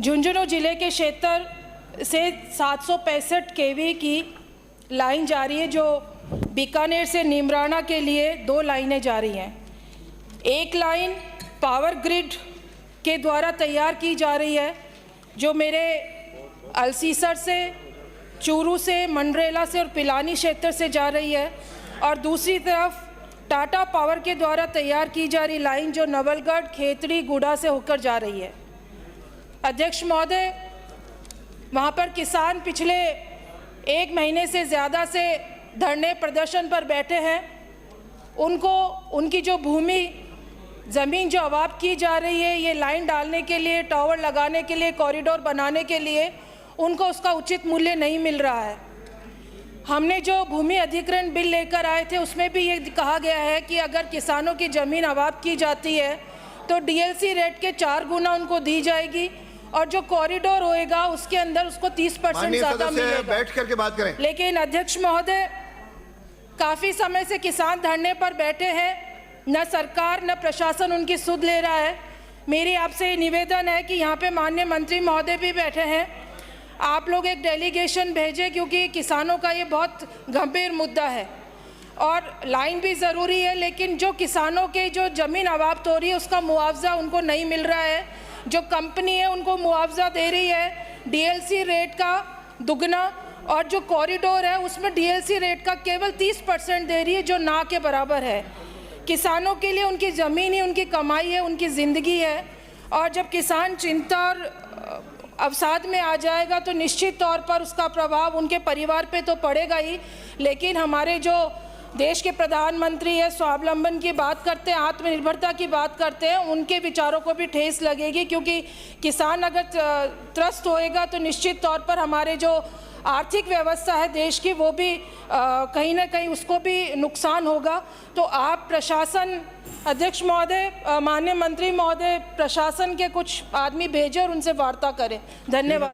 झुंझुनू जिले के क्षेत्र से 765 केवी की लाइन जा रही है, जो बीकानेर से नीमराना के लिए 2 लाइनें जा रही हैं। एक लाइन पावर ग्रिड के द्वारा तैयार की जा रही है, जो मेरे अलसीसर से, चूरू से, मंडरेला से और पिलानी क्षेत्र से जा रही है, और दूसरी तरफ टाटा पावर के द्वारा तैयार की जा रही लाइन जो नवलगढ़, खेतड़ी, गुड़ा से होकर जा रही है। अध्यक्ष महोदय, वहाँ पर किसान पिछले 1 महीने से ज़्यादा से धरने प्रदर्शन पर बैठे हैं। उनको उनकी जो भूमि ज़मीन जो अवाप्त की जा रही है, ये लाइन डालने के लिए, टावर लगाने के लिए, कॉरिडोर बनाने के लिए उनको उसका उचित मूल्य नहीं मिल रहा है। हमने जो भूमि अधिग्रहण बिल लेकर आए थे, उसमें भी ये कहा गया है कि अगर किसानों की ज़मीन अवाप्त की जाती है तो डीएलसी रेट के 4 गुना उनको दी जाएगी, और जो कॉरिडोर होएगा उसके अंदर उसको 30% ज़्यादा मिलेगा। बैठ करके बात करें। लेकिन अध्यक्ष महोदय, काफ़ी समय से किसान धरने पर बैठे हैं, न सरकार न प्रशासन उनकी सुध ले रहा है। मेरी आपसे निवेदन है कि यहाँ पे माननीय मंत्री महोदय भी बैठे हैं, आप लोग एक डेलीगेशन भेजें, क्योंकि किसानों का ये बहुत गंभीर मुद्दा है। और लाइन भी ज़रूरी है, लेकिन जो किसानों के जो ज़मीन अवाप्त हो रही है उसका मुआवजा उनको नहीं मिल रहा है। जो कंपनी है उनको मुआवजा दे रही है डीएलसी रेट का दुगना, और जो कॉरिडोर है उसमें डीएलसी रेट का केवल 30% दे रही है, जो ना के बराबर है। किसानों के लिए उनकी ज़मीन ही उनकी कमाई है, उनकी ज़िंदगी है, और जब किसान चिंता और अवसाद में आ जाएगा तो निश्चित तौर पर उसका प्रभाव उनके परिवार पे तो पड़ेगा ही, लेकिन हमारे जो देश के प्रधानमंत्री है, स्वावलंबन की बात करते हैं, आत्मनिर्भरता की बात करते हैं, उनके विचारों को भी ठेस लगेगी। क्योंकि किसान अगर त्रस्त होएगा तो निश्चित तौर पर हमारे जो आर्थिक व्यवस्था है देश की, वो भी कहीं ना कहीं उसको भी नुकसान होगा। तो आप प्रशासन, अध्यक्ष महोदय, माननीय मंत्री महोदय, प्रशासन के कुछ आदमी भेजें और उनसे वार्ता करें। धन्यवाद।